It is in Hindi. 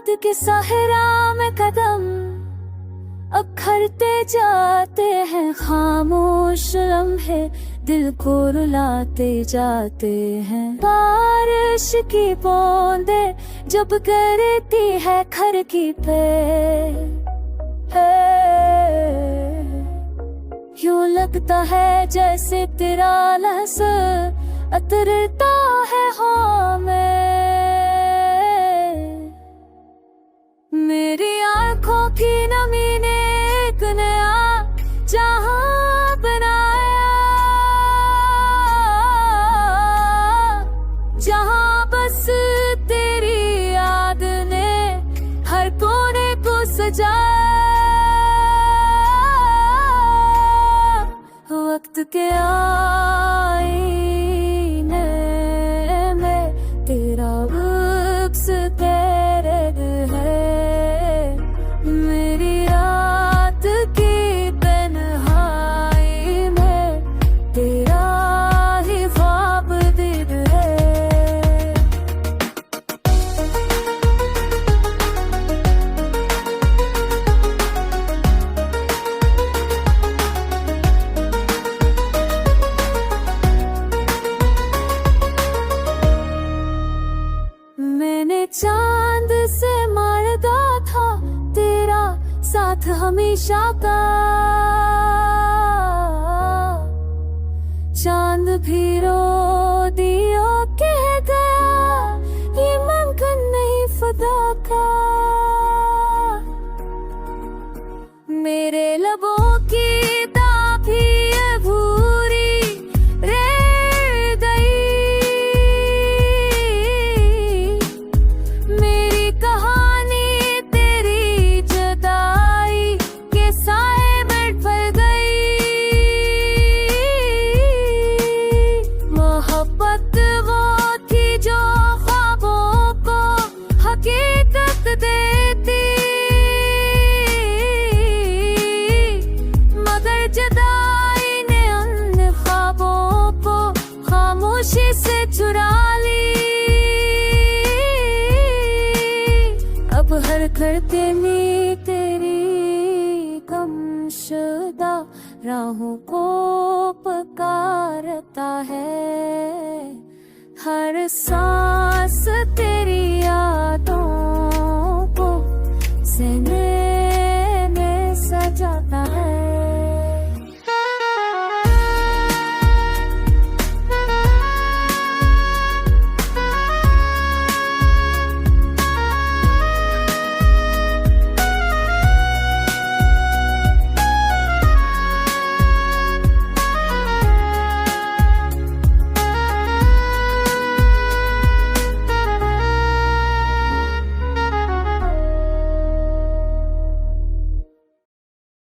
याद के सहरा में कदम अब खरते जाते हैं, खामोश लम्हे दिल को रुलाते जाते हैं। बारिश की बूंदे जब गिरती है खिड़की पे, यूं लगता है जैसे तेरा लहस अतरता है हाँ में। मेरी आंखों की नमी ने एक नया जहां बनाया, जहां बस तेरी याद ने हर कोने को सजाया। वक्त के आईने में तेरा अक्स तेरे है, मेरी रात की तन्हाई में तेरा ही ख्वाब दीद है। मैंने चांद से मांगा था तेरा साथ हमेशा का, चांद भी रो दियो कह गया ये मंगन नहीं खुदा का। मेरे लबों की ताबी भूरी रह गई, मेरी कहानी तेरी जुदाई के साए में ढल गई। मोहब्बत वो थी जो ख्वाबों को हकीकत देती, मगर जुदाई ने उन ख्वाबों को खामोशी से चुरा ली। अब हर करते में तेरी गमशुदा राहों को पुकारता है, हर सांस तेरी यादों को सहने